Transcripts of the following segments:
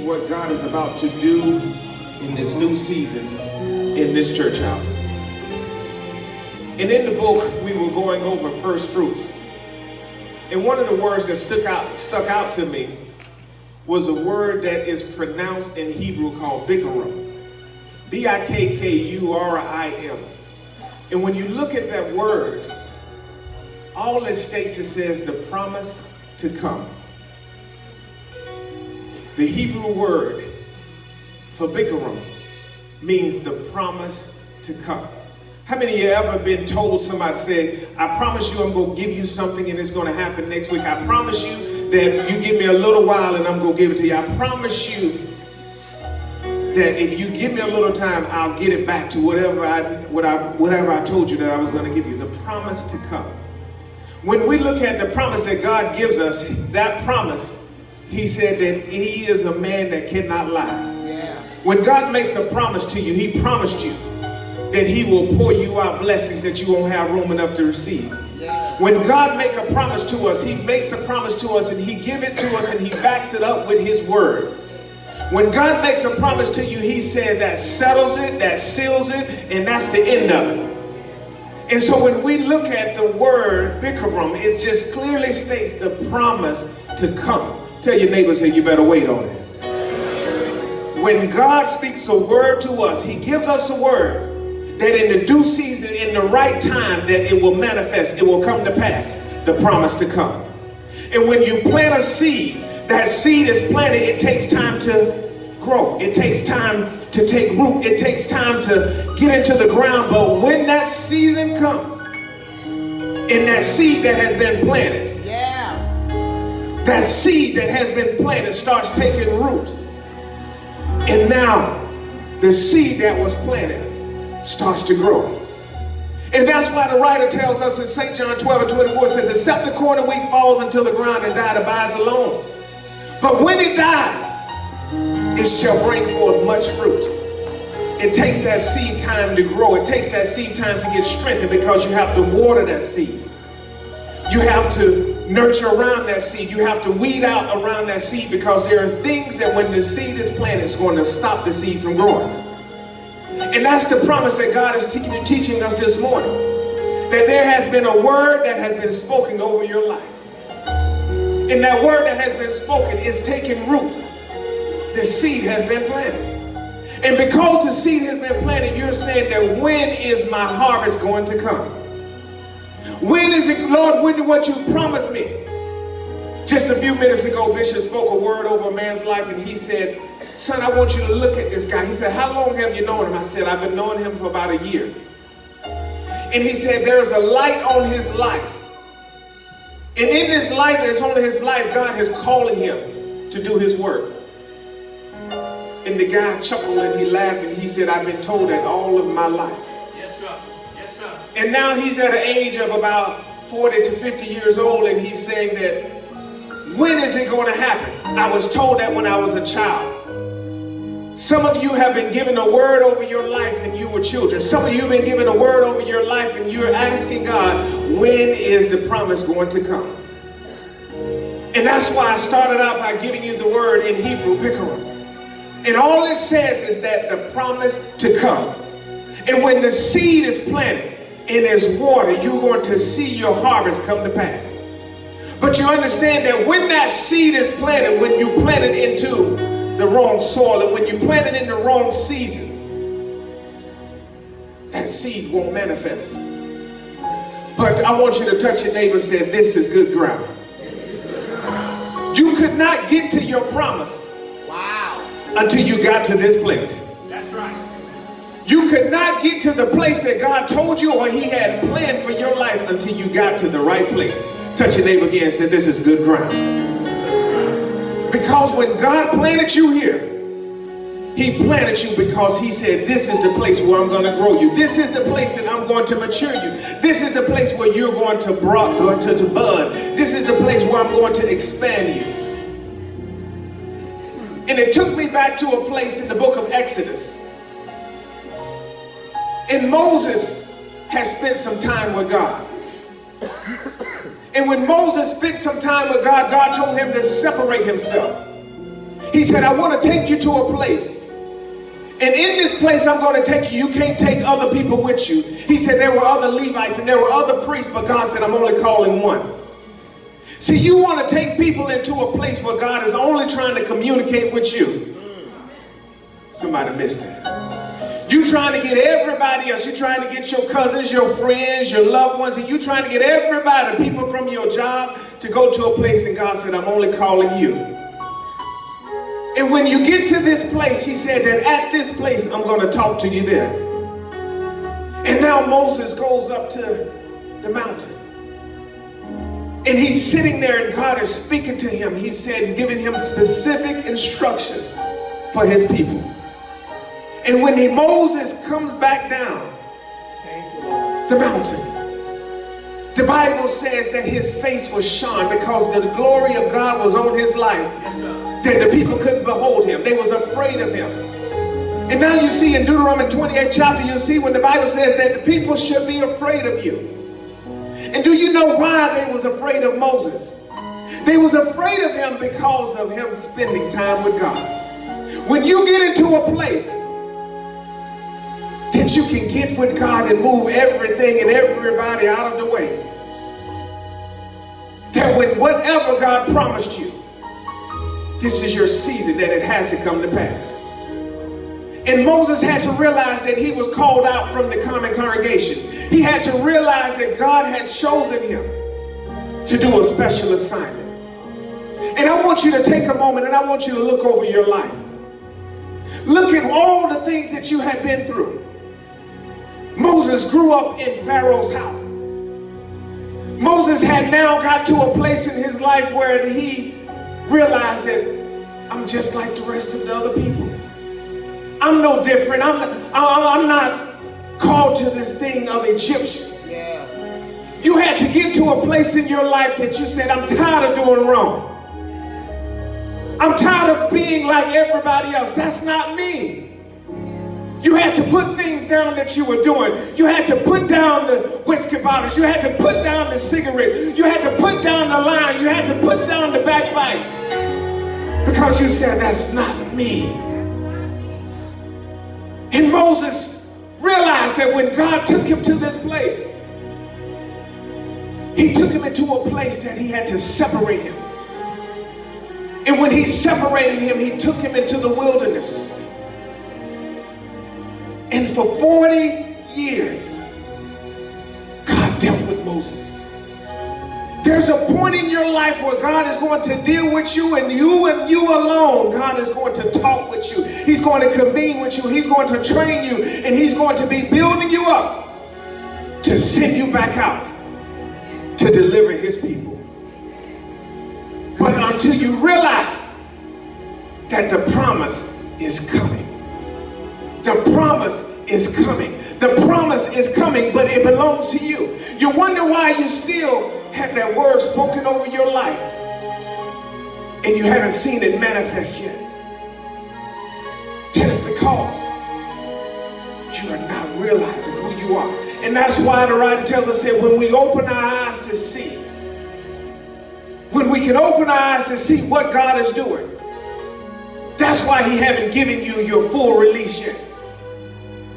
see what God is about to do in this new season in this church house. And in the book, we were going over first fruits. And one of the words that stuck out to me was a word that is pronounced in Hebrew called bikurim. B-I-K-K-U-R-I-M. And when you look at that word, all it states, it says the promise to come. The Hebrew word for bikurim means the promise to come. How many of you ever been told, somebody said, I promise you I'm going to give you something and it's going to happen next week. I promise you that you give me a little while and I'm going to give it to you. I promise you that if you give me a little time, I'll get it back to whatever I told you that I was going to give you. The promise to come. When we look at the promise that God gives us, that promise, he said that he is a man that cannot lie. Yeah. When God makes a promise to you, he promised you that he will pour you out blessings that you won't have room enough to receive. Yeah. When God makes a promise to us, he makes a promise to us and he gives it to us and he backs it up with his word. When God makes a promise to you, he said that settles it, that seals it, and that's the end of it. And so when we look at the word bikurim, it just clearly states the promise to come. Tell your neighbor, say, you better wait on it. When God speaks a word to us, he gives us a word that in the due season, in the right time, that it will manifest, it will come to pass, the promise to come. And when you plant a seed, that seed is planted, it takes time to grow. It takes time to take root. It takes time to get into the ground. But when that season comes, and that seed that has been planted, that seed that has been planted starts taking root. And now the seed that was planted starts to grow. And that's why the writer tells us in St. John 12:24 says, except the corn of wheat falls into the ground and dies, abides alone. But when it dies, it shall bring forth much fruit. It takes that seed time to grow. It takes that seed time to get strengthened because you have to water that seed. You have to nurture around that seed. You have to weed out around that seed because there are things that when the seed is planted, it's going to stop the seed from growing. And that's the promise that God is teaching us this morning. That there has been a word that has been spoken over your life. And that word that has been spoken is taking root. The seed has been planted. And because the seed has been planted, you're saying that when is my harvest going to come? When is it, Lord, when what you promised me? Just a few minutes ago, Bishop spoke a word over a man's life and he said, son, I want you to look at this guy. He said, how long have you known him? I said, I've been knowing him for about a year. And he said, there's a light on his life. And in this light that's on his life, God is calling him to do his work. And the guy chuckled and he laughed and he said, I've been told that all of my life. Yes, sir. Yes, sir. And now he's at an age of about 40 to 50 years old and he's saying that, when is it going to happen? I was told that when I was a child. Some of you have been given a word over your life and you were children. Some of you have been given a word over your life and you're asking God, when is the promise going to come? And that's why I started out by giving you the word in Hebrew, bikurim. And all it says is that the promise to come. And when the seed is planted and there's water, you're going to see your harvest come to pass. But you understand that when that seed is planted, when you plant it into the wrong soil, and when you plant it in the wrong season, that seed won't manifest. But I want you to touch your neighbor and say, this is good ground. You could not get to your promise until you got to this place. That's right. You could not get to the place that God told you or he had planned for your life until you got to the right place. Touch your neighbor again and say, this is good ground. Because when God planted you here, he planted you because he said, this is the place where I'm going to grow you. This is the place that I'm going to mature you. This is the place where you're going to bud. This is the place where I'm going to expand you. And it took me back to a place in the book of Exodus. And Moses has spent some time with God. And when Moses spent some time with God, God told him to separate himself. He said, I want to take you to a place. And in this place I'm going to take you, you can't take other people with you. He said there were other Levites and there were other priests, but God said, I'm only calling one. See, you want to take people into a place where God is only trying to communicate with you. Somebody missed that. You trying to get everybody else. You're trying to get your cousins, your friends, your loved ones, and you trying to get everybody, people from your job, to go to a place, and God said, I'm only calling you. And when you get to this place, he said that at this place, I'm going to talk to you there. And now Moses goes up to the mountain. And he's sitting there and God is speaking to him. He says, giving him specific instructions for his people. And when Moses comes back down the mountain, the Bible says that his face was shone because the glory of God was on his life. That the people couldn't behold him. They was afraid of him. And now you see in Deuteronomy 28 chapter, you see when the Bible says that the people should be afraid of you. And do you know why they was afraid of Moses? They was afraid of him because of him spending time with God. When you get into a place that you can get with God and move everything and everybody out of the way, that when whatever God promised you, this is your season, that it has to come to pass. And Moses had to realize that he was called out from the common congregation. He had to realize that God had chosen him to do a special assignment. And I want you to take a moment and I want you to look over your life. Look at all the things that you had been through. Moses grew up in Pharaoh's house. Moses had now got to a place in his life where he realized that I'm just like the rest of the other people. I'm no different. I'm not called to this thing of Egyptian. Yeah. You had to get to a place in your life that you said, I'm tired of doing wrong. I'm tired of being like everybody else. That's not me. You had to put things down that you were doing. You had to put down the whiskey bottles. You had to put down the cigarette. You had to put down the lying. You had to put down the backbite. Because you said, that's not me. And Moses realized that when God took him to this place, he took him into a place that he had to separate him. And when he separated him, he took him into the wilderness. And for 40 years, God dealt with Moses. There's a point in your life where God is going to deal with you and you alone. God is going to talk with you. He's going to convene with you. He's going to train you. And he's going to be building you up to send you back out to deliver his people. But until you realize that the promise is coming. The promise is coming. The promise is coming, but it belongs to you. You wonder why you still have that word spoken over your life and you haven't seen it manifest yet. That is because you are not realizing who you are. And that's why the writer tells us that when we open our eyes to see, when we can open our eyes to see what God is doing, that's why he haven't given you your full release yet.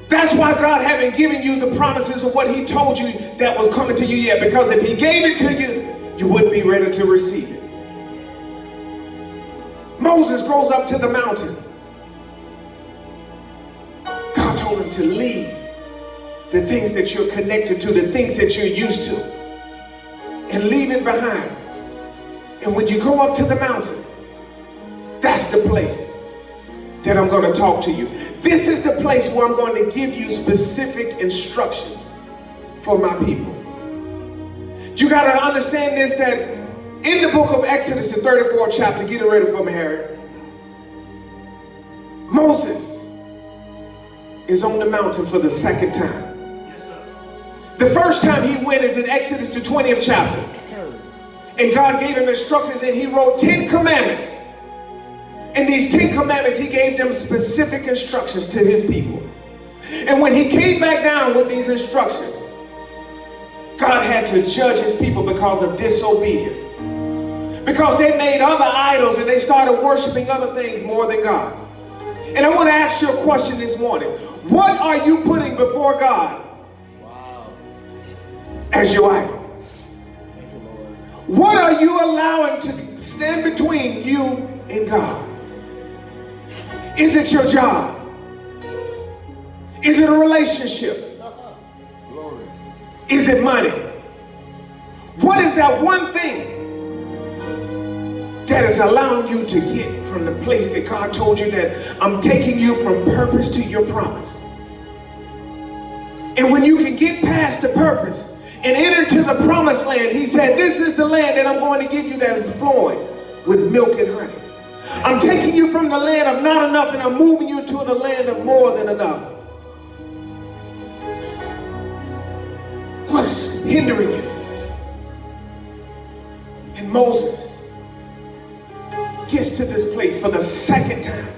That's why God haven't given you the promises of what he told you that was coming to you yet. Because if he gave it to you, you wouldn't be ready to receive it. Moses goes up to the mountain. God told him to leave the things that you're connected to, the things that you're used to, and leave it behind. And when you go up to the mountain, that's the place that I'm going to talk to you. This is the place where I'm going to give you specific instructions for my people. You got to understand this, that in the book of Exodus, the 34th chapter, get it ready for me, Harry. Moses is on the mountain for the second time. Yes, sir. The first time he went is in Exodus, the 20th chapter. And God gave him instructions and he wrote 10 commandments. In these 10 commandments, he gave them specific instructions to his people. And when he came back down with these instructions, God had to judge his people because of disobedience. Because they made other idols and they started worshiping other things more than God. And I want to ask you a question this morning. What are you putting before God as your idol? What are you allowing to stand between you and God? Is it your job? Is it a relationship? Is it money? What is that one thing that is allowing you to get from the place that God told you that I'm taking you from purpose to your promise? And when you can get past the purpose and enter into the promised land, he said, this is the land that I'm going to give you that is flowing with milk and honey. I'm taking you from the land of not enough and I'm moving you to the land of more than enough. What's hindering you? And Moses gets to this place for the second time.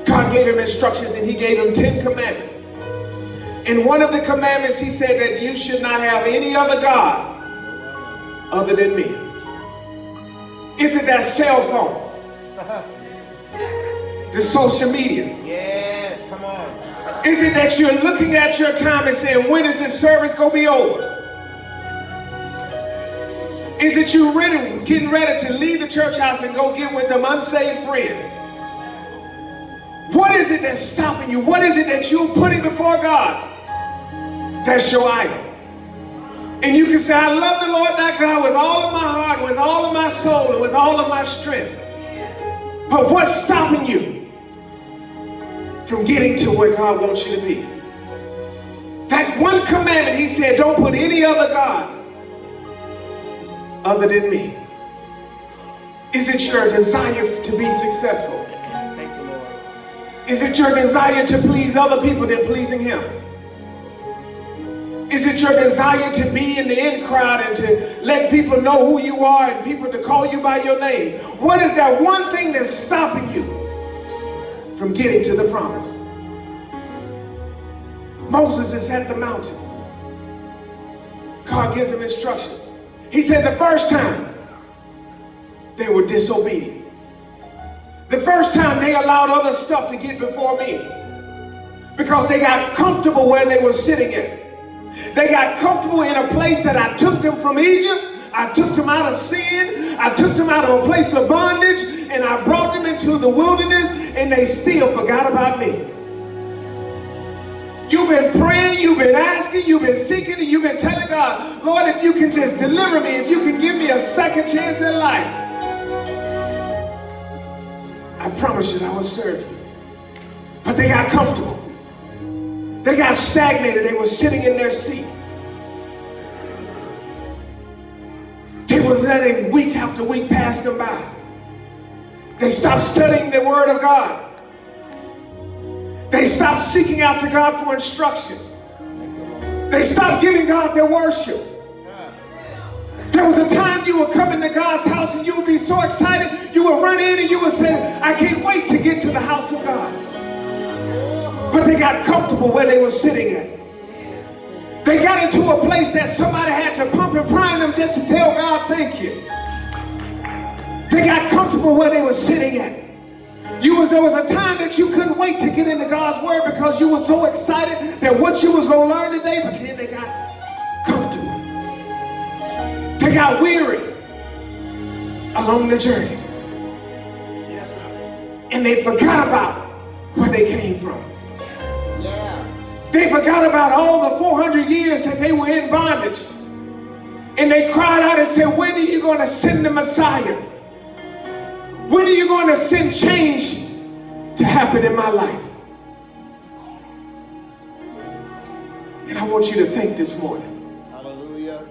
God gave him instructions and he gave him 10 commandments. In one of the commandments, he said that you should not have any other God other than me. Is it that cell phone? The social media? Yes, come on. Is it that you're looking at your time and saying, when is this service going to be over? Is it you really getting ready to leave the church house and go get with them unsaved friends? What is it that's stopping you? What is it that you're putting before God? That's your idol. And you can say, I love the Lord thy God with all of my heart, with all of my soul, and with all of my strength. But what's stopping you from getting to where God wants you to be? That one commandment, he said, don't put any other God other than me. Is it your desire to be successful? Thank you, Lord. Is it your desire to please other people than pleasing him? Is it your desire to be in the in crowd and to let people know who you are and people to call you by your name? What is that one thing that's stopping you from getting to the promise? Moses is at the mountain. God gives him instruction. He said the first time they were disobedient. The first time they allowed other stuff to get before me because they got comfortable where they were sitting at. They got comfortable in a place that I took them from Egypt. I took them out of sin. I took them out of a place of bondage and I brought them into the wilderness and they still forgot about me. You've been praying, you've been asking, you've been seeking, and you've been telling God, Lord, if you can just deliver me, if you can give me a second chance in life, I promise you I will serve you. But they got comfortable. They got stagnated. They were sitting in their seat. They was letting week after week pass them by. They stopped studying the Word of God. They stopped seeking out to God for instructions. They stopped giving God their worship. There was a time you would come into God's house and you would be so excited, you would run in and you would say, I can't wait to get to the house of God. But they got comfortable where they were sitting at. They got into a place that somebody had to pump and prime them just to tell God thank you. They got comfortable where they were sitting at. There was a time that you couldn't wait to get into God's word because you were so excited that what you was going to learn today, but then they got comfortable. They got weary along the journey. Yes, sir. And they forgot about where they came from. Yeah. They forgot about all the 400 years that they were in bondage. And they cried out and said, when are you going to send the Messiah? When are you going to send change to happen in my life? And I want you to think this morning. Hallelujah.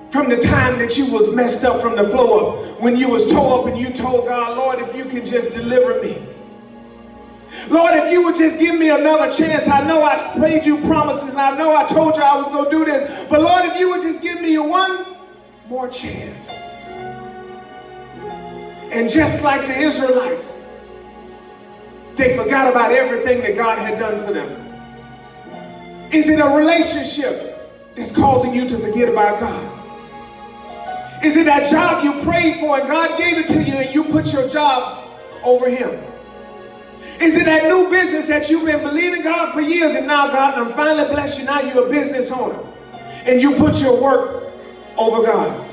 From the time that you was messed up from the floor up, when you was tore up and you told God, Lord, if you can just deliver me. Lord, if you would just give me another chance. I know I prayed you promises and I know I told you I was going to do this. But Lord, if you would just give me one more chance. And just like the Israelites, they forgot about everything that God had done for them. Is it a relationship that's causing you to forget about God? Is it that job you prayed for and God gave it to you and you put your job over him? Is it that new business that you've been believing God for years and now God done finally blessed you, now you're a business owner and you put your work over God?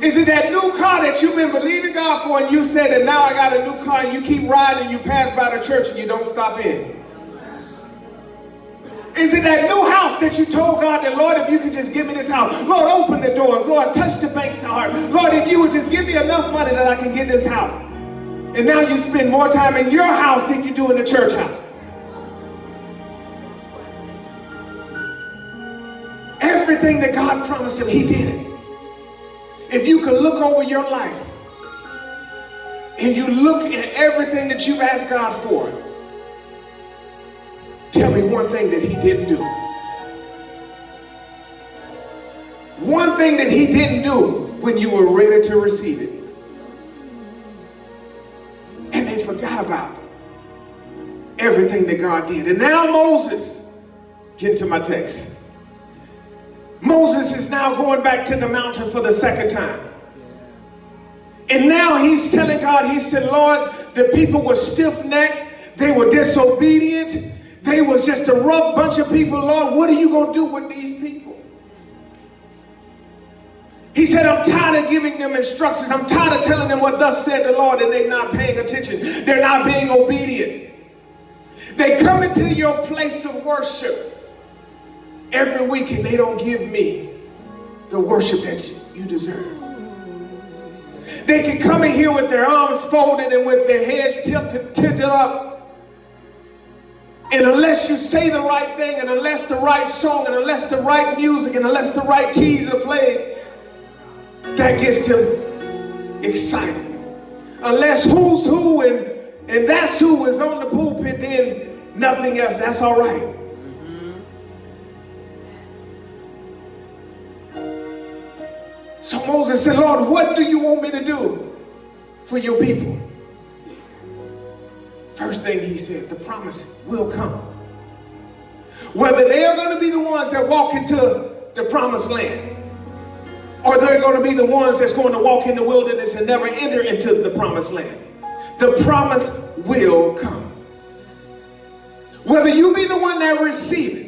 Is it that new car that you've been believing God for and you said that now I got a new car and you keep riding and you pass by the church and you don't stop in? Is it that new house that you told God that, Lord, if you could just give me this house, Lord, open the doors, Lord, touch the bank's heart, Lord, if you would just give me enough money that I can get this house. And now you spend more time in your house than you do in the church house. Everything that God promised him, he did it. If you could look over your life and you look at everything that you've asked God for, tell me one thing that he didn't do. One thing that he didn't do when you were ready to receive it. And they forgot about everything that God did. And now Moses, get into my text. Moses is now going back to the mountain for the second time. And now he's telling God, he said, Lord, the people were stiff-necked. They were disobedient. They was just a rough bunch of people. Lord, what are you going to do with these people? He said, I'm tired of giving them instructions. I'm tired of telling them what thus said the Lord, and they're not paying attention. They're not being obedient. They come into your place of worship every week and they don't give me the worship that you deserve. They can come in here with their arms folded and with their heads tilted up. And unless you say the right thing, and unless the right song, and unless the right music, and unless the right keys are played, that gets them excited. Unless who's who and that's who is on the pulpit, then nothing else, that's all right. So Moses said, Lord, what do you want me to do for your people? First thing he said, the promise will come. Whether they are going to be the ones that walk into the promised land, or they're going to be the ones that's going to walk in the wilderness and never enter into the promised land, the promise will come. Whether you be the one that receive it,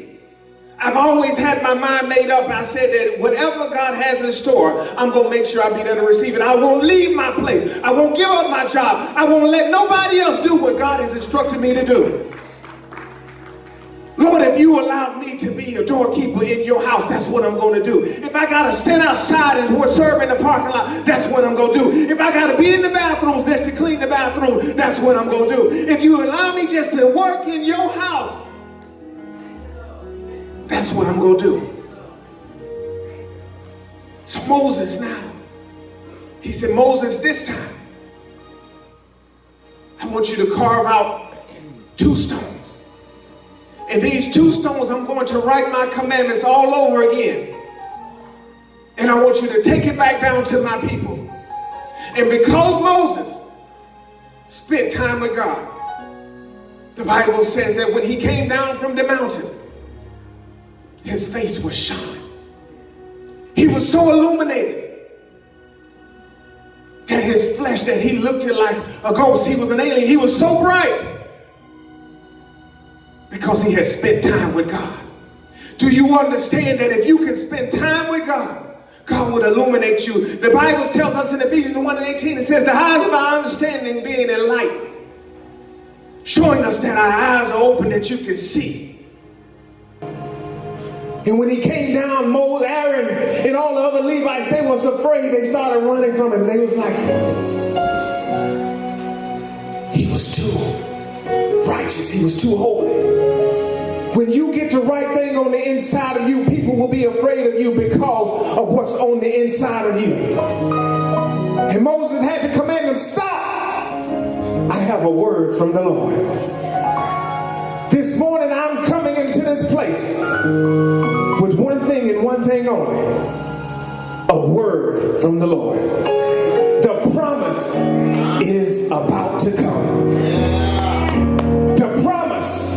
I've always had my mind made up. I said that whatever God has in store, I'm going to make sure I be there to receive it. I won't leave my place. I won't give up my job. I won't let nobody else do what God has instructed me to do. Lord, if you allowed me to be a doorkeeper in your house, that's what I'm going to do. If I got to stand outside and serve in the parking lot, that's what I'm going to do. If I got to be in the bathrooms just to clean the bathroom, that's what I'm going to do. If you allow me just to work in your house, that's what I'm going to do. So Moses now, he said, Moses, this time, I want you to carve out 2 stones. And these 2 stones, I'm going to write my commandments all over again. And I want you to take it back down to my people. And because Moses spent time with God, the Bible says that when he came down from the mountain, his face was shining. He was so illuminated that his flesh, that he looked like a ghost. He was an alien. He was so bright because he had spent time with God. Do you understand that if you can spend time with God, God would illuminate you? The Bible tells us in Ephesians 1:18, it says, the eyes of our understanding being enlightened, showing us that our eyes are open that you can see. And when he came down, Moses, Aaron, and all the other Levites, they was afraid. They started running from him. They was like, he was too righteous. He was too holy. When you get the right thing on the inside of you, people will be afraid of you because of what's on the inside of you. And Moses had to command them, stop. I have a word from the Lord. This morning I'm coming into this place with one thing and one thing only. A word from the Lord. The promise is about to come. The promise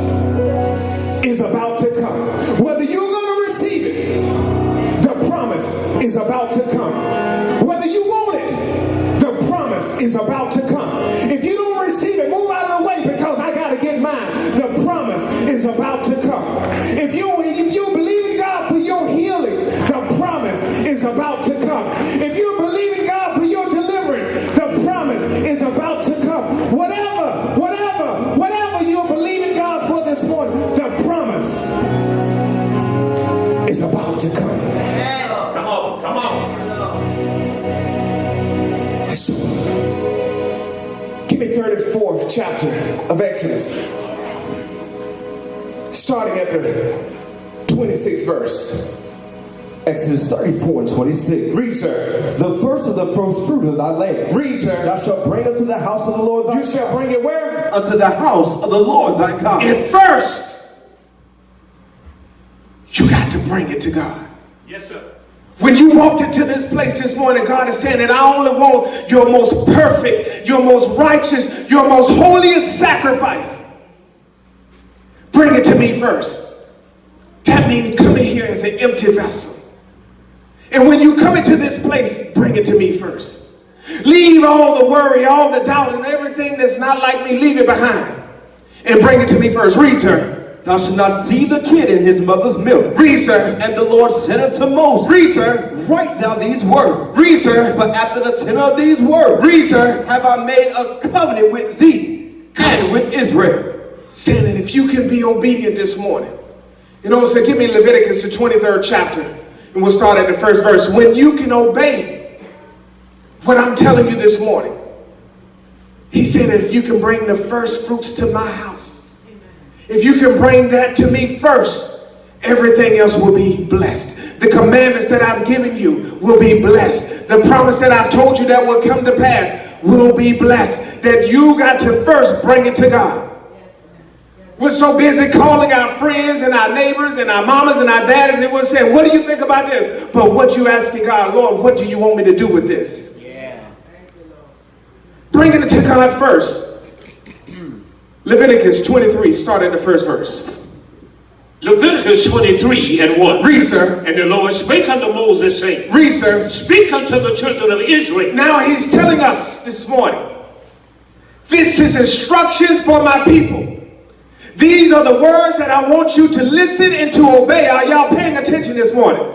is about to come. Whether you're going to receive it, the promise is about to come. is about to come. If you don't receive it, move out of the way because I got to get mine. The promise is about to come. If you believe in God for your healing, the promise is about to come. If you believe in God for your deliverance, the promise is about to come. Whatever you believe in God for this morning, the promise is about to come. Come on, come on. So, give me 34th chapter of Exodus, starting at the 26th verse. Exodus 34 and 26. Read, sir. The first of the first fruit of thy land. Read, sir. Thou shalt bring unto the house of the Lord thy You shall bring it where? unto the house of the Lord thy God. At first, you got to bring it to God. Yes, sir. When you walked into this place this morning, God is saying that I only want your most perfect, your most righteous, your most holiest sacrifice. Bring it to me first. That means coming here as an empty vessel. And when you come into this place, bring it to me first. Leave all the worry, all the doubt, and everything that's not like me, leave it behind. And bring it to me first. Read, sir. Thou shalt not see the kid in his mother's milk. Read, sir. And the Lord said unto Moses, Read, sir. write thou these words. Read, sir. For after the tenor of these words, Read, sir. have I made a covenant with thee and with Israel. Saying that if you can be obedient this morning. You know, so give me Leviticus, the 23rd chapter, and we'll start at the first verse. When you can obey what I'm telling you this morning, he said that if you can bring the first fruits to my house, if you can bring that to me first, everything else will be blessed. The commandments that I've given you will be blessed. The promise that I've told you that will come to pass will be blessed. That you got to first bring it to God. We're so busy calling our friends and our neighbors and our mamas and our daddies, and we're saying, what do you think about this? But what you asking God, Lord, what do you want me to do with this? Yeah. Bringing it to God first. Leviticus 23, start at the first verse. Leviticus 23 and 1. Read, sir. And the Lord spake unto Moses, saying, Read, sir. speak unto the children of Israel. Now he's telling us this morning, this is instructions for my people. These are the words that I want you to listen and to obey. Are y'all paying attention this morning?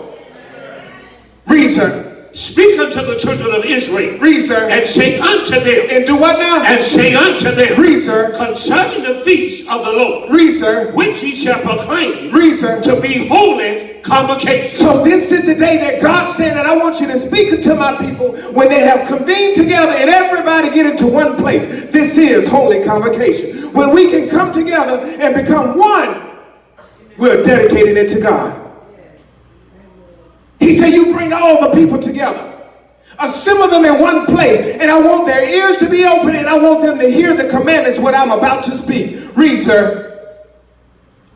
Read, sir. Speak unto the children of Israel. Read, sir. And say unto them. And do what now? And say unto them. Read, sir. Concerning the feast of the Lord. Read, sir. Which ye shall proclaim. Read, sir. To be holy convocation. So this is the day that God said that I want you to speak unto my people when they have convened together and everybody get into one place. This is holy convocation. When we can come together and become one, we're dedicating it to God. He said, you bring all the people together, assemble them in one place, and I want their ears to be open, and I want them to hear the commandments, what I'm about to speak. Read, sir.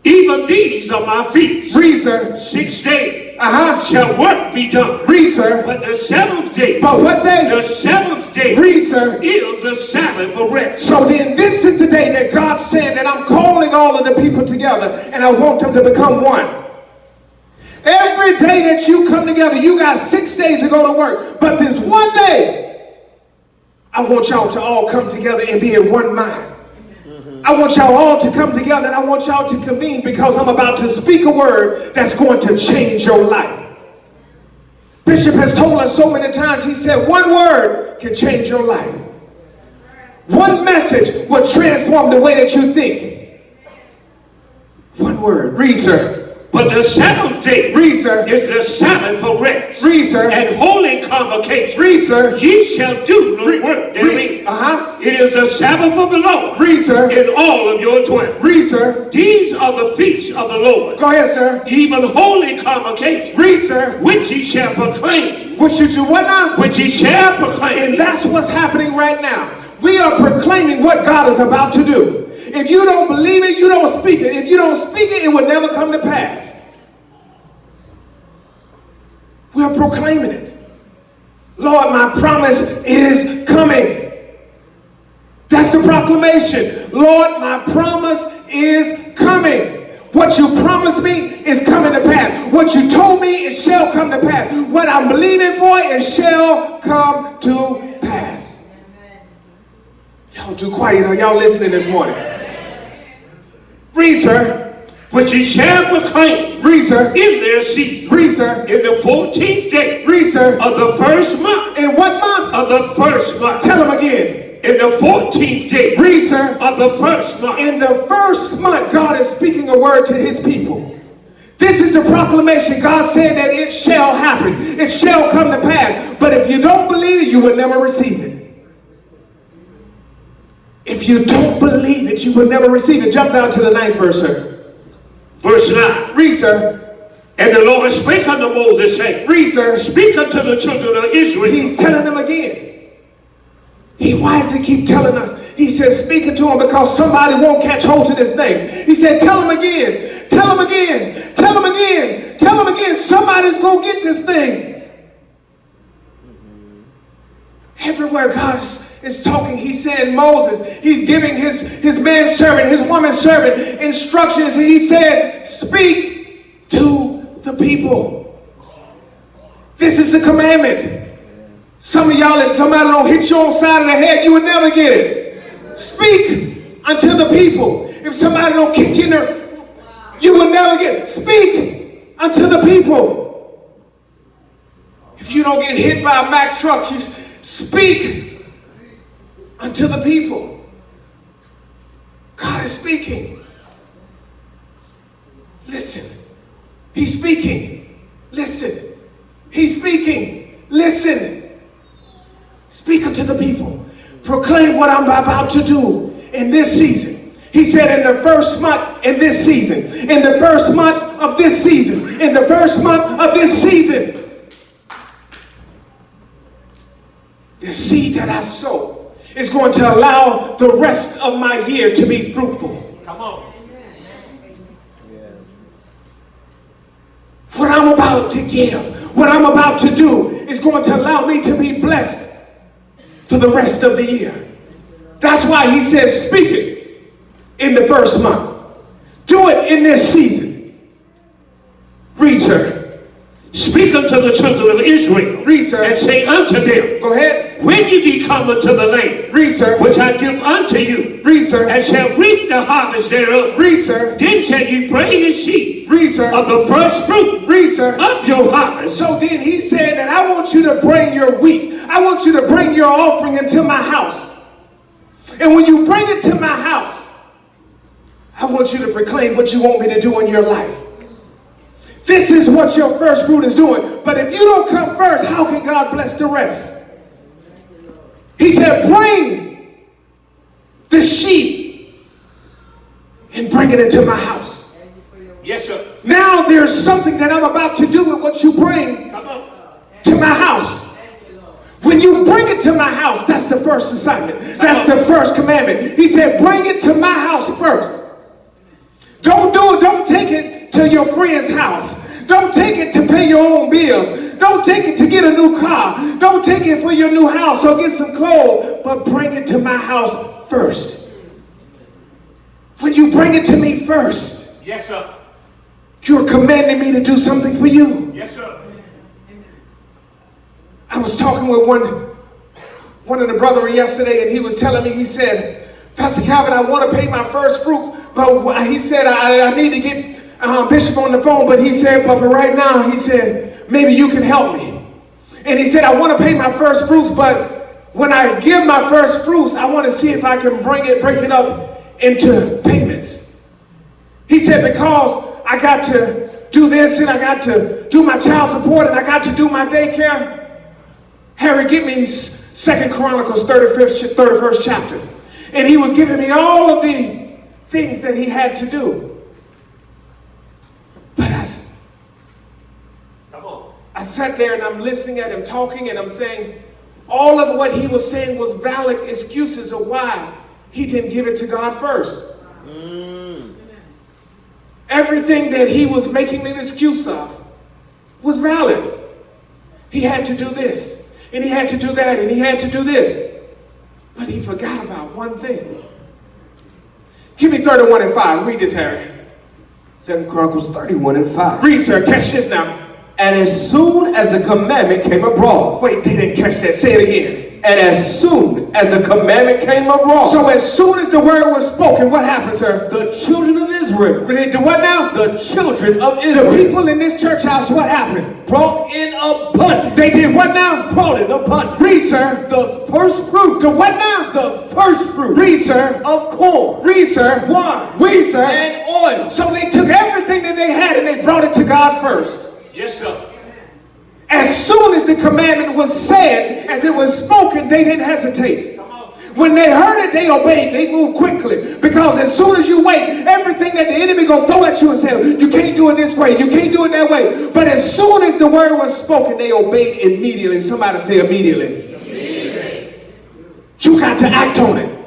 Even these are my feasts. Read, sir. 6 days Shall shall work be done. Read, sir. But the seventh day. But what day? The seventh day. Read, sir. Is the Sabbath for rest. So then this is the day that God said that I'm calling all of the people together, and I want them to become one. Every day that you come together, you got 6 days to go to work. But this one day, I want y'all to all come together and be in one mind. I want y'all all to come together, and I want y'all to convene because I'm about to speak a word that's going to change your life. Bishop has told us so many times, he said, one word can change your life. One message will transform the way that you think. One word. Read, sir. But the seventh day. Read, sir. Is the Sabbath for rest. Read, sir. And holy convocation. Read, sir. Ye shall do no work therein. It is the Sabbath of the Lord. Read, sir. In all of your dwellings. Read, sir. These are the feasts of the Lord. Go ahead, sir. Even holy convocation. Read, sir. Which ye shall proclaim. What should you what now? Which ye shall proclaim. And that's what's happening right now. We are proclaiming what God is about to do. If you don't believe it, you don't speak it. If you don't speak it, it will never come to pass. We're proclaiming it. Lord, my promise is coming. That's the proclamation. Lord, my promise is coming. What you promised me is coming to pass. What you told me, it shall come to pass. What I'm believing for, it shall come to pass. Y'all too quiet. Are y'all listening this morning? Read, sir. Which ye shall proclaim Read, sir. in their season. Read, sir. In the 14th day Read, sir. of the first month. In what month? Of the first month. Tell them again. In the 14th day Read, sir. of the first month. In the first month, God is speaking a word to his people. This is the proclamation. God said that it shall happen. It shall come to pass. But if you don't believe it, you will never receive it. If you don't believe it, you will never receive it. Jump down to the 9th verse, sir. Verse 9. Read, sir. And the Lord spake unto Moses, saying, Read, sir. speak unto the children of Israel. He's telling them again. Why does he keep telling us? He said, speaking to them because somebody won't catch hold to this thing. He said, tell them again. Tell them again. Tell them again. Tell them again. Somebody's going to get this thing. Everywhere God is talking, he's saying Moses, he's giving his manservant, his woman servant instructions. And he said, speak to the people. This is the commandment. Some of y'all, if somebody don't hit you on the side of the head, you would never get it. Speak unto the people. If somebody don't kick you in the, you will never get it. Speak unto the people. If you don't get hit by a Mack truck, you speak unto the people. God is speaking. Listen. He's speaking. Listen. He's speaking. Listen. Speak unto the people. Proclaim what I'm about to do in this season. He said in the first month in this season. In the first month of this season. In the first month of this season. The seed that I sow is going to allow the rest of my year to be fruitful. Come on. What I'm about to give, what I'm about to do is going to allow me to be blessed for the rest of the year. That's why he said, speak it in the first month. Do it in this season. Read, sir. Speak unto the children of Israel. Read, sir. And say unto them, go ahead. when ye be come unto the land, read, sir. which I give unto you, read, sir. and shall reap the harvest thereof, read, sir. then shall ye bring a sheaf read, sir. of the first fruit read, sir. of your harvest. So then he said that I want you to bring your wheat. I want you to bring your offering into my house. And when you bring it to my house, I want you to proclaim what you want me to do in your life. This is what your first fruit is doing. But if you don't come first, how can God bless the rest? He said, bring the sheep and bring it into my house. Yes, sir. Now there's something that I'm about to do with what you bring to my house. When you bring it to my house, that's the first assignment. That's the first commandment. He said, bring it to my house first. Don't do it. Don't take it to your friend's house. Don't take it to pay your own bills. Don't take it to get a new car. Don't take it for your new house or get some clothes. But bring it to my house first. When you bring it to me first, yes, sir. You're commanding me to do something for you. Yes, sir. I was talking with one of the brethren yesterday, and he was telling me, he said, Pastor Calvin, I want to pay my first fruits, but he said, I need to get Bishop on the phone, but he said, but for right now, he said, maybe you can help me. And he said, I want to pay my first fruits, but when I give my first fruits, I want to see if I can break it up into payments. He said, because I got to do this, and I got to do my child support, and I got to do my daycare. Harry, give me 2 Chronicles 31st chapter. And he was giving me all of the things that he had to do. But I sat there and I'm listening at him talking, and I'm saying all of what he was saying was valid excuses of why he didn't give it to God first. Everything that he was making an excuse of was valid. He had to do this, and he had to do that, and he had to do this. But he forgot about one thing. Give me 31 and 5. Read this, Harry. 2 Chronicles 31 and 5. Read, sir. Catch this now. And as soon as the commandment came abroad. Wait, they didn't catch that. Say it again. And as soon as the commandment came abroad, So as soon as the word was spoken, what happened, sir? the children of Israel, They did what now? the children of The Israel, people in this church house, what happened? brought in abundance. They did what now? Brought in abundance. Read, sir. The first fruit. The what now? The first fruit. Read, sir. Of corn. Read, sir. Wine. Read, sir. And oil. So they took everything that they had and they brought it to God first. Yes, sir. As soon as the commandment was said, as it was spoken, they didn't hesitate. When they heard it, they obeyed. They moved quickly. Because as soon as you wait, everything that the enemy gonna throw at you and say, you can't do it this way, you can't do it that way. But as soon as the word was spoken, they obeyed immediately. Somebody say immediately. You got to act on it.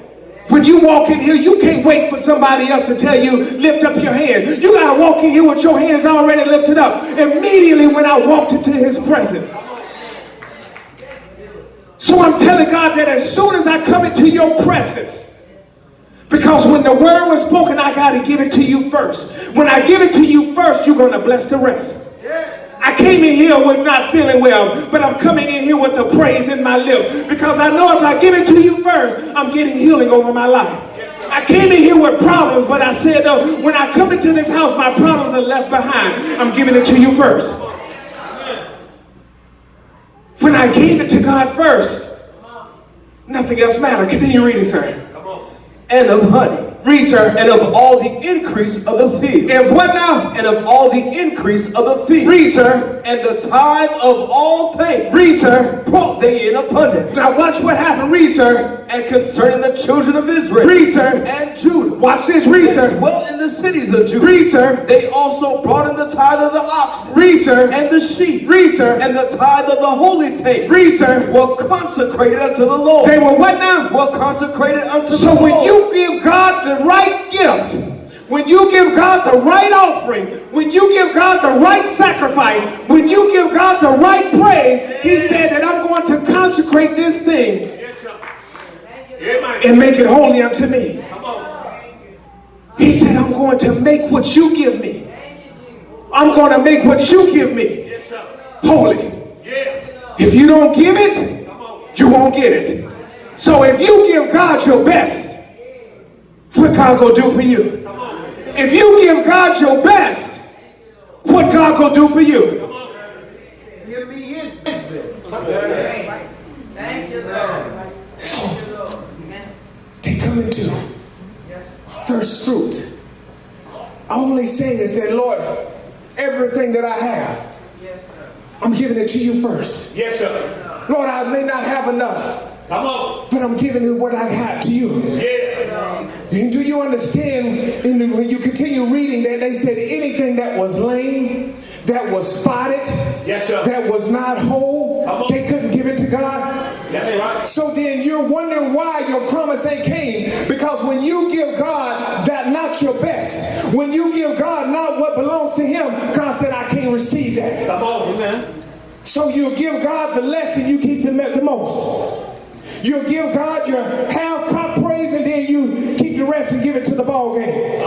When you walk in here, you can't wait for somebody else to tell you, lift up your hand. You got to walk in here with your hands already lifted up. Immediately when I walked into his presence. So I'm telling God that as soon as I come into your presence, because when the word was spoken, I got to give it to you first. When I give it to you first, you're going to bless the rest. I came in here with not feeling well, but I'm coming in here with the praise in my lips because I know if I give it to you first, I'm getting healing over my life. I came in here with problems, but I said, when I come into this house, my problems are left behind. I'm giving it to you first. When I gave it to God first, nothing else mattered. Continue reading, sir. And of honey. Read, sir. And of all the increase of the field. And what now? And of all the increase of the field. Read, sir. And the tithe of all things. Read, sir. Brought they in abundance. Now watch what happened. Read, sir. And concerning the children of Israel. Read, sir. And Judah. Watch this. Read, sir. Dwelt in the cities of Judah. Read, sir. They also brought in the tithe of the oxen. Read, sir. And the sheep. Read, sir. And the tithe of the holy things. Read, sir. Were consecrated unto the Lord. They were what now? Were consecrated unto the So Lord. when you give God the right gift, when you give God the right offering, when you give God the right sacrifice, when you give God the right praise, he said that I'm going to consecrate this thing and make it holy unto me. He said, I'm going to make what you give me. I'm going to make what you give me holy. If you don't give it, you won't get it. So if you give God your best, what God gonna do for you? If you give God your best, what God gonna do for you? Give me his best. Thank you, Lord. So they come into first fruit. All they saying is that, Lord, everything that I have, I'm giving it to you first. Yes, sir. Lord, I may not have enough, Come on. but I'm giving it what I have to you. Yeah. And do you understand when you continue reading that they said anything that was lame, that was spotted, Yes, sir. that was not whole, they couldn't give it to God? That's right. So then you're wondering why your promise ain't came. Because when you give God that not your best, when you give God not what belongs to him, God said, I can't receive that. Come on. Amen. So you give God the less and you keep the most. You give God your half-crop praise and then you keep the rest and give it to the ball game.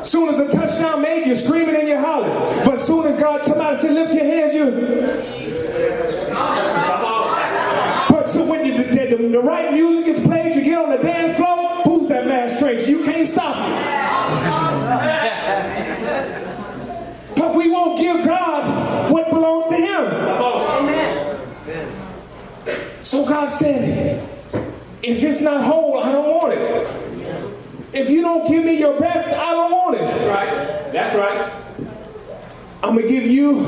Soon as a touchdown made, you're screaming and you're hollering. But soon as somebody said, lift your hands, But so when the right music is played, you get on the dance floor, who's that mad stranger? You can't stop it. But we won't give God what belongs to him. So God said, if it's not whole, I don't want it. If you don't give me your best, I don't want it. That's right. That's right. I'm going to give you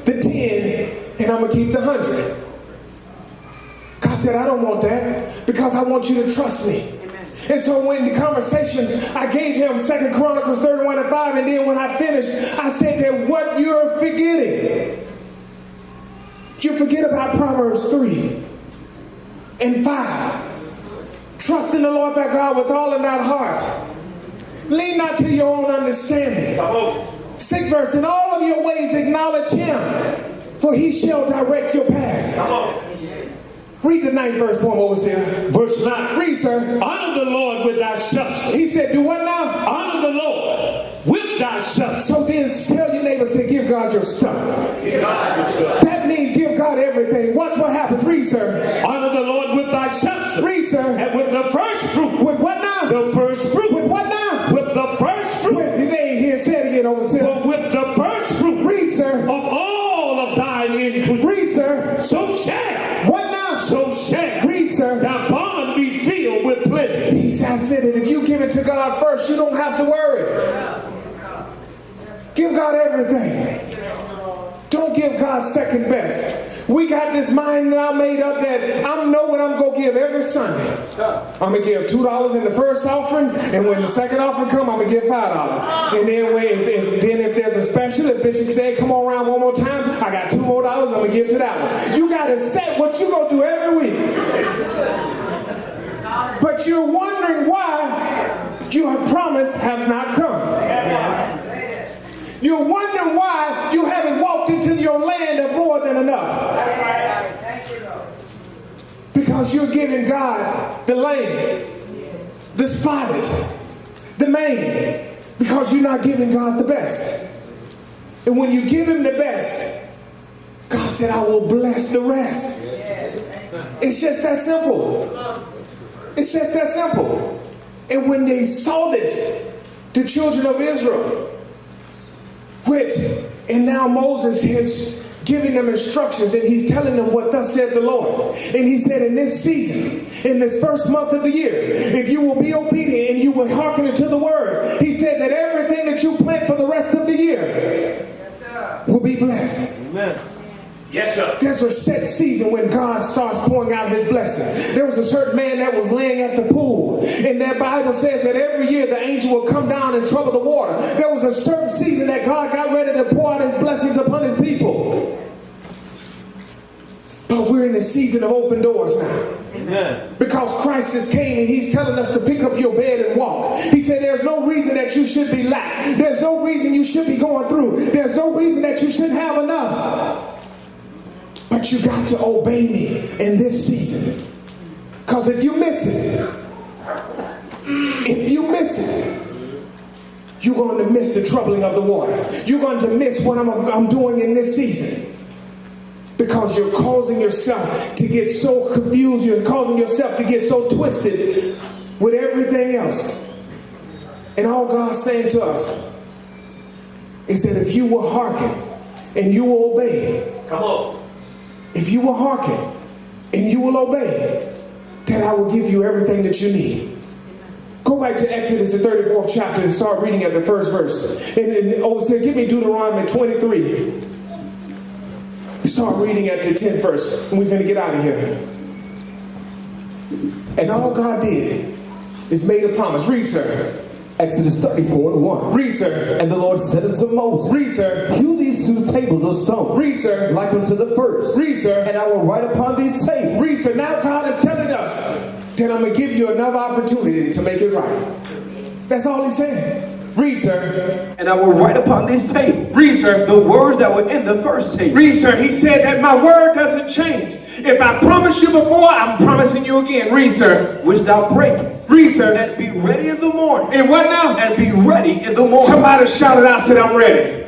the 10 and I'm going to keep the 100. God said, I don't want that because I want you to trust me. And so when the conversation, I gave him 2 Chronicles 31:5, and then when I finished, I said that what you're forgetting, you forget about Proverbs 3:5. Trust in the Lord thy God with all of thy heart. Lean not to your own understanding. 6th verse, in all of your ways acknowledge him, for he shall direct your paths. Read the 9th verse one over here. Verse 9. Read, sir. Honor the Lord with thy substance. He said, do what now? Honor the Lord with thy stuff. So then tell your neighbor, say, give God your stuff. Give God your stuff. That means give God everything. Watch what happens. Read, sir. Honor the Lord with thy substance. Read, sir. And with the first fruit. With what now? The first fruit. With what now? With the first fruit. They ain't here. Say it again over here. For with the first fruit. Read, sir. Of all of thine increase. Read, sir. So shall. What now? So shall. Read, sir. Thy barn be filled with plenty. He said that if you give it to God first, you don't have to worry. Give God everything. Don't give God second best. We got this mind now made up that I know what I'm going to give every Sunday. I'm going to give $2 in the first offering, and when the second offering comes, I'm going to give $5. And then if there's a special, if Bishop said, come on around one more time, I got $2 more, I'm going to give to that one. You got to set what you're going to do every week. But you're wondering why your promise has not come. You're wondering why you haven't walked into your land of more than enough. Because you're giving God the lame, the spotted, the maimed. Because you're not giving God the best. And when you give him the best, God said, I will bless the rest. It's just that simple. It's just that simple. And when they saw this, the children of Israel, and now Moses is giving them instructions, and he's telling them what thus said the Lord. And he said, in this season, in this first month of the year, if you will be obedient and you will hearken unto the words, he said that everything that you plant for the rest of the year will be blessed. Amen. Yes, sir. There's a set season when God starts pouring out his blessing. There was a certain man that was laying at the pool, and that Bible says that every year the angel will come down and trouble the water. There was a certain season that God got ready to pour out his blessings upon his people. But we're in the season of open doors now. Amen. Because Christ has came and he's telling us to pick up your bed and walk. He said there's no reason that you should be lack. There's no reason you should be going through. There's no reason that you shouldn't have enough. But you got to obey me in this season. Because if you miss it, you're going to miss the troubling of the water. You're going to miss what I'm doing in this season. Because you're causing yourself to get so confused. You're causing yourself to get so twisted with everything else. And all God's saying to us is that if you will hearken and you will obey. Come on. If you will hearken and you will obey, then I will give you everything that you need. Go back to Exodus, the 34th chapter, and start reading at the first verse. And overseer, give me Deuteronomy 23. Start reading at the 10th verse, and we're going to get out of here. And all God did is made a promise. Read, sir. Exodus 34:1. Read, sir. And the Lord said unto Moses, read, sir. Hew these 2 tables of stone. Read, sir. Like unto the first. Read, sir. And I will write upon these tables. Read, sir. Now God is telling us that I'm going to give you another opportunity to make it right. That's all he's saying. Read, sir. And I will write upon these tables. Read, sir. The words that were in the first table. Read, sir. He said that my word doesn't change. If I promised you before, I'm promising you again. Read, sir. Which thou breakest. Read, sir. And be ready in the morning. And what now? And be ready in the morning. Somebody shouted out, said, I'm ready.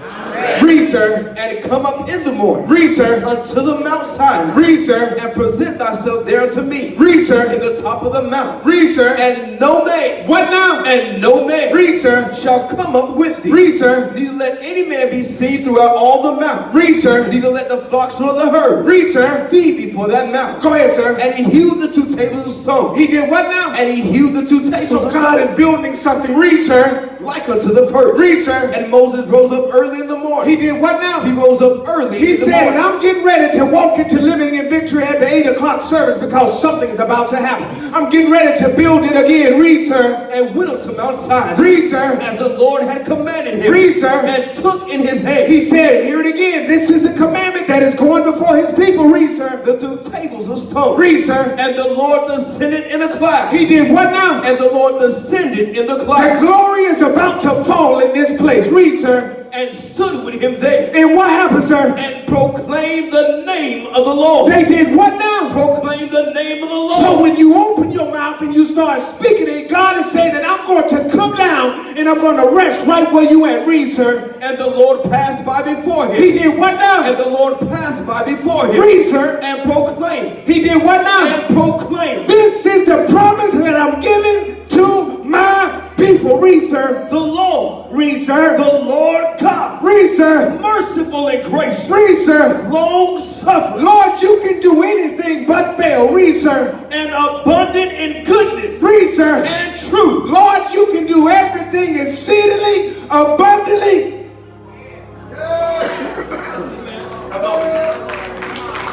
Read, sir. And come up in the morning. Read, sir. Unto the Mount Sinai. Read, sir. And present thyself there unto me. Read, sir. In the top of the mount. Read, sir. And no man. What now? And no man. Read, sir. Shall come up with thee. Read, sir. Neither let any man be seen throughout all the mount. Read, sir. Neither let the flocks nor the herd. Read, sir. Feed before that mount. Go ahead, sir. And he hewed the 2 tables of stone. He did what now? And he hewed the 2 tables So of God stone. is building something. Read, sir. Like unto the first. Read, sir. And Moses rose up early in the morning. He did what now? He rose up early. He in the said, morning. and I'm getting ready to walk into living in victory at the 8 o'clock service because something is about to happen. I'm getting ready to build it again. Read, sir. And went up to Mount Sinai. Read, sir. As the Lord had commanded him. Read, sir. And took in his hand. He said, hear it again. This is the commandment that is going before his people. Read, sir. The 2 tables of stone. Read, sir. And the Lord descended in a cloud. He did what now? And the Lord descended in the The cloud. glory is about to fall in this place. Read, sir. And stood with him there. And what happened, sir? And proclaimed the name of the Lord. They did what now? Proclaimed the name of the Lord. So when you open your mouth and you start speaking it, God is saying that I'm going to come down and And I'm going to rest right where you at. Read, sir. And the Lord passed by before him. He did what now? And the Lord passed by before him. Read, sir. And proclaimed. He did what now? And proclaimed. This is the promise that I'm giving to my people. Read, sir. The Lord. Read, sir. The Lord God. Read, sir. Merciful and gracious. Read, sir. Long suffering. Lord, you can do anything but fail. Read, sir. And abundant in goodness. Read, sir. And truth. Lord, you can do everything exceedingly, abundantly.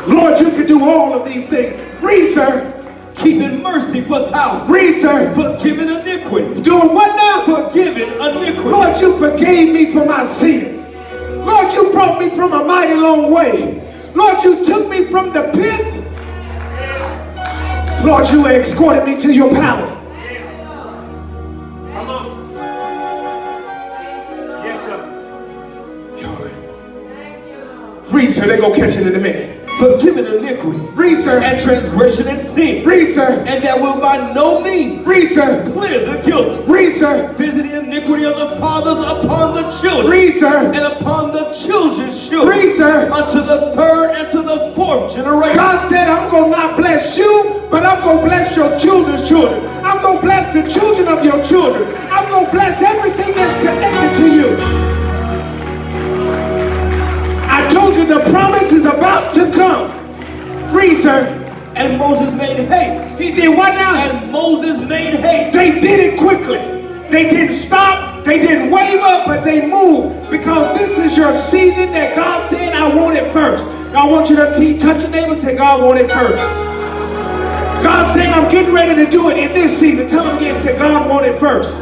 Lord, you can do all of these things. Read, sir. Keeping mercy for thousands. Read, sir. Forgiving iniquity. Doing what now? Forgiving iniquity. Lord, you forgave me for my sins. Lord, you brought me from a mighty long way. Lord, you took me from the pit. Lord, you escorted me to your palace. Come on. Yes, sir. Y'all, read, sir. They're going to catch it in a minute. Forgiving iniquity. Read, sir. And transgression and sin. Read, sir. And that will by no means Read, sir. clear the guilty. Read, sir. Visiting iniquity of the fathers upon the children. Read, sir. And upon the children's children. Read, sir. Unto the third and to the fourth generation. God said, I'm going to not bless you, but I'm going to bless your children's children. I'm going to bless the children of your children. I'm going to bless everything that's connected to you. I told you the promise is about to come. Read, sir. And Moses made haste. He did what now? And Moses made haste. They did it quickly. They didn't stop. They didn't waver, but they moved. Because this is your season that God said, I want it first. I want you to touch your neighbor and say, God want it first. God saying, I'm getting ready to do it in this season. Tell him again, say, God want it first.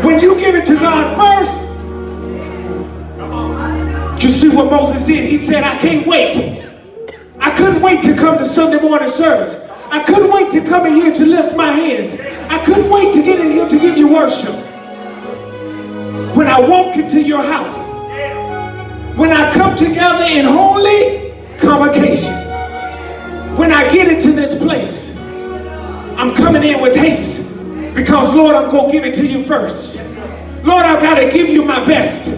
When you give it to God first, you see what Moses did. He said, I can't wait. I couldn't wait to come to Sunday morning service. I couldn't wait to come in here to lift my hands. I couldn't wait to get in here to give you worship. When I walk into your house, when I come together in holy convocation, when I get into this place, I'm coming in with haste because, Lord, I'm going to give it to you first. Lord, I've got to give you my best.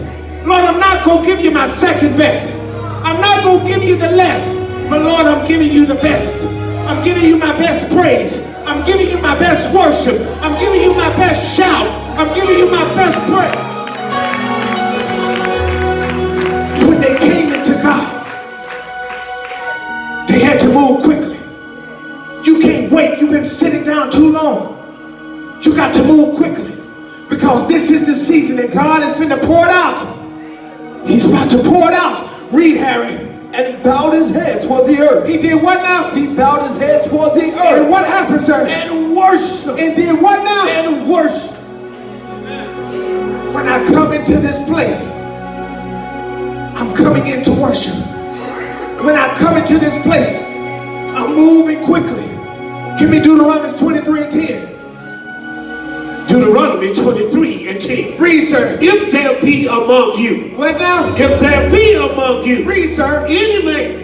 Lord, I'm not going to give you my second best. I'm not going to give you the less. But Lord, I'm giving you the best. I'm giving you my best praise. I'm giving you my best worship. I'm giving you my best shout. I'm giving you my best praise. When they came into God, they had to move quickly. You can't wait. You've been sitting down too long. You got to move quickly because this is the season that God is finna pour it out. He's about to pour it out. Read, Harry. And bowed his head toward the earth. He did what now? He bowed his head toward the earth. And what happened, sir? And worship. And did what now? And worship. When I come into this place, I'm coming in to worship. When I come into this place, I'm moving quickly. Give me Deuteronomy 23 and 10. Deuteronomy 23 and 10. Read, sir. If there be among you. What now? If there be among you. Read, sir. Any man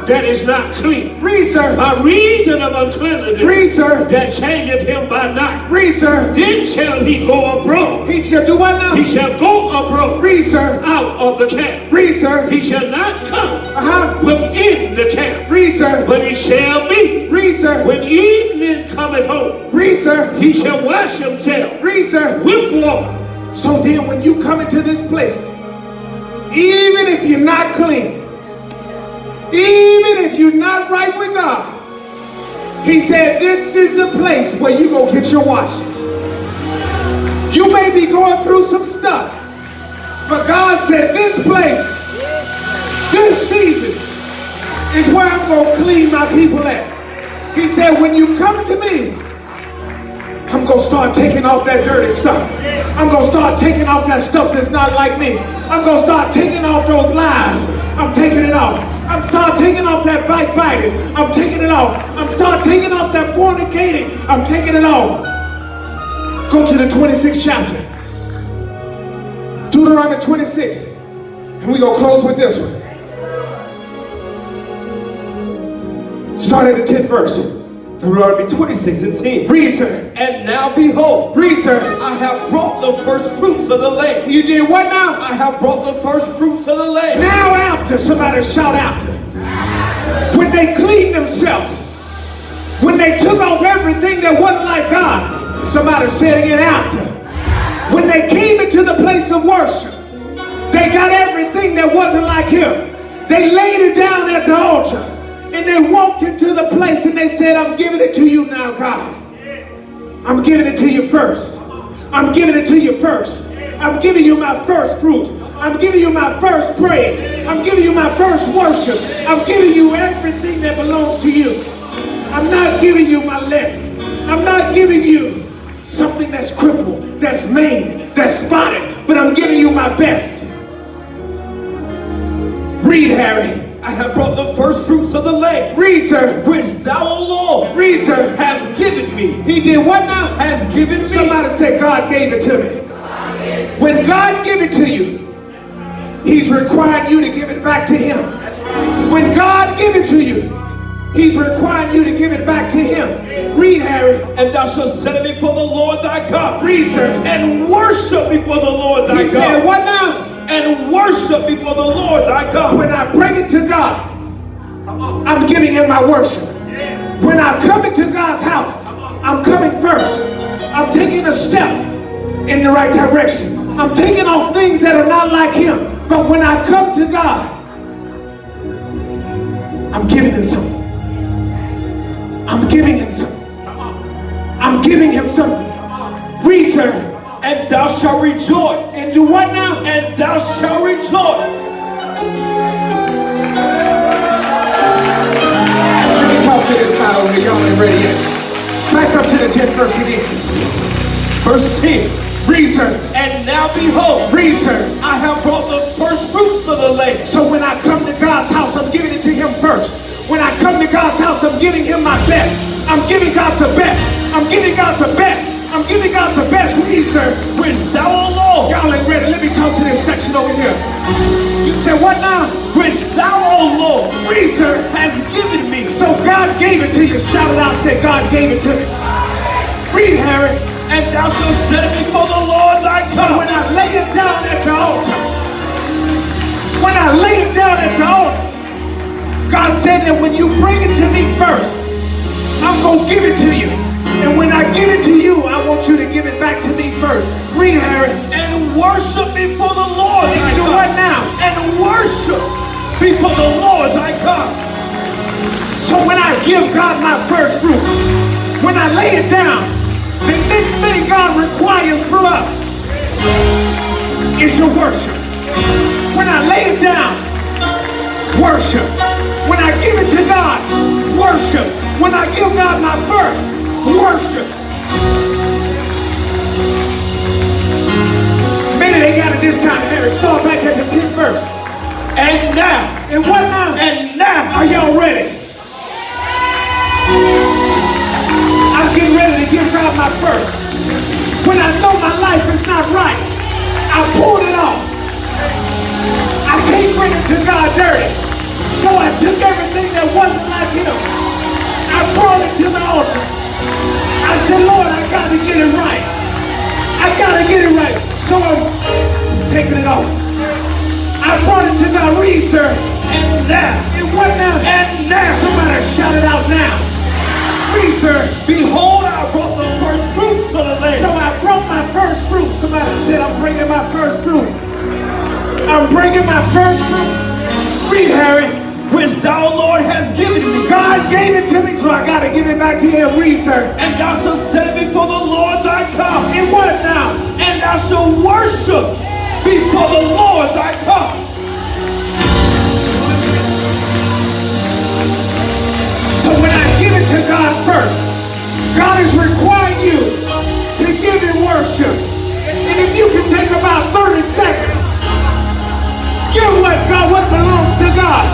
that is not clean. Read, sir. By reason of uncleanness. Read, sir. That changeth him by night. Read, sir. Then shall he go abroad. He shall do what now? He shall go abroad. Read, sir. Out of the camp. Read, sir. He shall not come within the camp. Read, sir. But he shall be. Read, sir. When evening cometh home. Read, sir. He shall wash himself. Read, sir. With water. So then when you come into this place, even if you're not clean, even if you're not right with God, he said this is the place where you go get your washing. You may be going through some stuff, but God said this place, this season is where I'm going to clean my people at. He said when you come to me, I'm going to start taking off that dirty stuff. I'm going to start taking off that stuff that's not like me. I'm going to start taking off those lies. I'm taking it off. I'm start taking off that backbiting. I'm taking it off. I'm start taking off that fornicating. I'm taking it off. Go to the 26th chapter. Deuteronomy 26. And we're going to close with this one. Start at the 10th verse. Deuteronomy 26:10. Read, sir. And now behold, Read, sir. I have brought the first fruits of the land. You did what now? I have brought the first fruits of the land. Now after, somebody shout after. When they cleaned themselves, when they took off everything that wasn't like God, somebody said again after. When they came into the place of worship, they got everything that wasn't like him. They laid it down at the altar and they walked into the place and they said, I'm giving it to you now, God. I'm giving it to you first. I'm giving it to you first. I'm giving you my first fruit. I'm giving you my first praise. I'm giving you my first worship. I'm giving you everything that belongs to you. I'm not giving you my less. I'm not giving you something that's crippled, that's maimed, that's spotted, but I'm giving you my best. Read, Harry. I have brought the first fruits of the land. Read, sir. Which thou, O Lord, Read, sir. hast given me. He did what now? Has given me. Somebody say, God gave it to me. When God give it to you, he's requiring you to give it back to him. When God give it to you, he's requiring you to give it back to him. Read, Harry. And thou shalt set it before the Lord thy God. Read, sir. And worship before the Lord thy He God. said what now? And worship before the Lord thy God. When I bring it to God, I'm giving him my worship. When I come into God's house, I'm coming first. I'm taking a step in the right direction. I'm taking off things that are not like him. But when I come to God, I'm giving him something. I'm giving him something. I'm giving him something. Read, sir. And thou shalt rejoice. And do what now? And thou shalt rejoice. Let me talk to this side over here. Y'all ain't ready yet. Back up to the 10th verse again. Verse 10. Read, sir. And now behold, Read, sir. I have brought the first fruits of the land. So when I come to God's house, I'm giving it to him first. When I come to God's house, I'm giving him my best. I'm giving God the best. I'm giving God the best. I'm giving God the best. Read, sir. Which thou, O Lord, Y'all ain't ready. Let me talk to this section over here. You said what now? which thou, O Lord, Read, sir. hast given me. So God gave it to you. Shout it out. Say, God gave it to me. Read, Harry. And thou shalt set it before the Lord thy So God. when I lay it down at the altar, when I lay it down at the altar, God said that when you bring it to me first, I'm going to give it to you. And when I give it to you, I want you to give it back to me first. Read, Harry. And worship before the Lord And thy do God. what now? And worship before the Lord thy God. So when I give God my first fruit, when I lay it down, the next thing God requires from us is your worship. When I lay it down, worship. When I give it to God, worship. When I give God my first, worship. Maybe they got it this time, Harry. Start back at the 10th verse. And now, And what now? and now, Are y'all ready? I'm getting ready to give God my first. When I know my life is not right, I pulled it off. I can't bring it to God dirty. So I took everything that wasn't like him. I brought it to the altar. I said, Lord, I got to get it right. I got to get it right. So I'm taking it off. I brought it to God. Read, sir. and now, And what now? and now. Somebody shout it out now. Read, sir. Behold, I brought the first fruits of the land. So I brought my first fruit. Somebody said, I'm bringing my first fruit. I'm bringing my first fruit. Read, Harry. Which thou, Lord, hast given me. God gave it to me, so I got to give it back to him. Read, sir. And thou shalt set it before the Lord thy God. And what now? And thou shalt worship before the Lord thy God. So when I give it to God first, God is requiring you to give him worship. And if you can take about 30 seconds, give what belongs to God.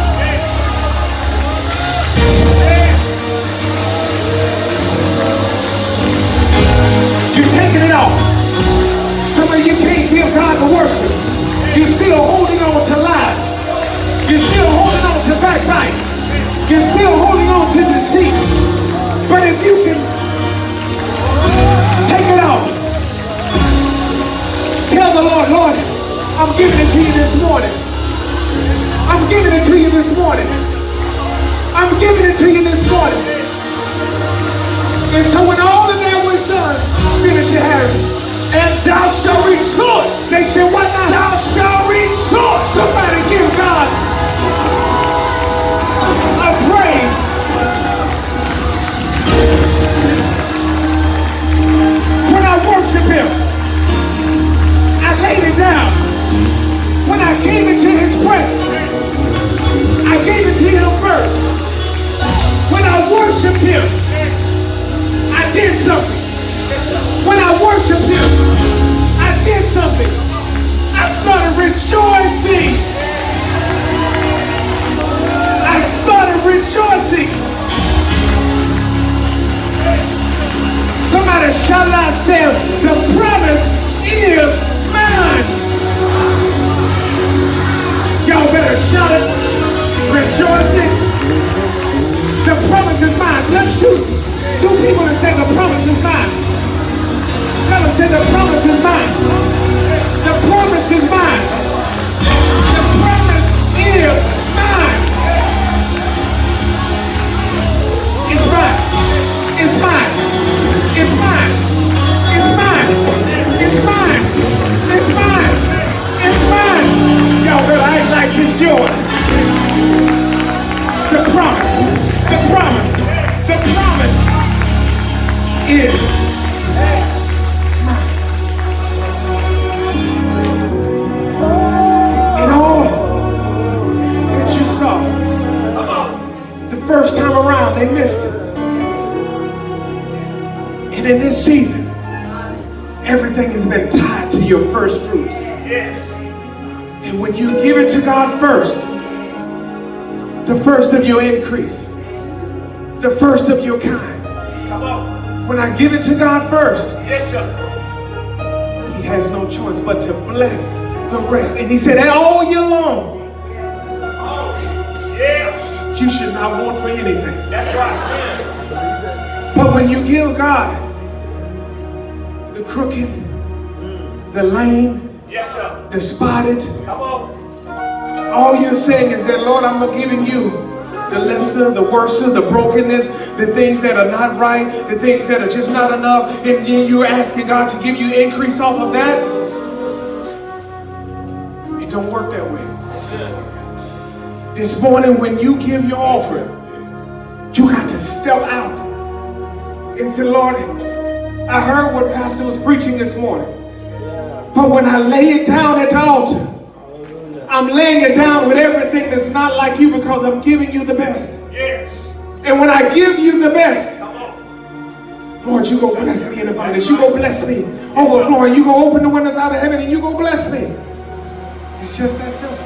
You're taking it off. Some of you can't give God the worship. You're still holding on to lies. You're still holding on to backbite. You're still holding on to deceit. But if you can take it out, tell the Lord, Lord, I'm giving it to you this morning. I'm giving it to you this morning. I'm giving it to you this morning. And so when all of that was done, finish it, Harry. And thou shalt rejoice. They said, what now? Thou shalt rejoice. Somebody give God a praise. When I worship him, I laid it down. When I came into his presence, I gave it to him first. When I worshiped him, I did something. When I worshiped him, I did something. I started rejoicing. I started rejoicing. Somebody shout out, say, the promise is mine. Y'all better shout it, rejoicing. The promise is mine. Touch two people and say, the promise is mine. Tell them, say, the promise is mine. The promise is mine. The promise is mine. It's mine. It's mine. It's mine. It's mine. It's mine. It's mine. It's mine. Y'all better act like it's yours. The promise. The promise. The promise is mine. And all that you saw the first time around, they missed it. And in this season, everything has been tied to your first fruits. And when you give it to God first, the first of your increase, the first of your kind. When I give it to God first, he has no choice but to bless the rest. And he said that all year long, you should not want for anything. That's right. But when you give God the crooked, the lame, the spotted, all you're saying is that, Lord, I'm giving you the lesser, the worse, the brokenness, the things that are not right, the things that are just not enough, and then you're asking God to give you increase off of that. It don't work that way. This morning when you give your offering, you got to step out and say, Lord, I heard what Pastor was preaching this morning, but when I lay it down at the altar, I'm laying it down with everything that's not like you because I'm giving you the best. Yes. And when I give you the best, Lord, you go bless me in abundance. You go bless me overflowing. You go open the windows out of heaven and you go bless me. It's just that simple.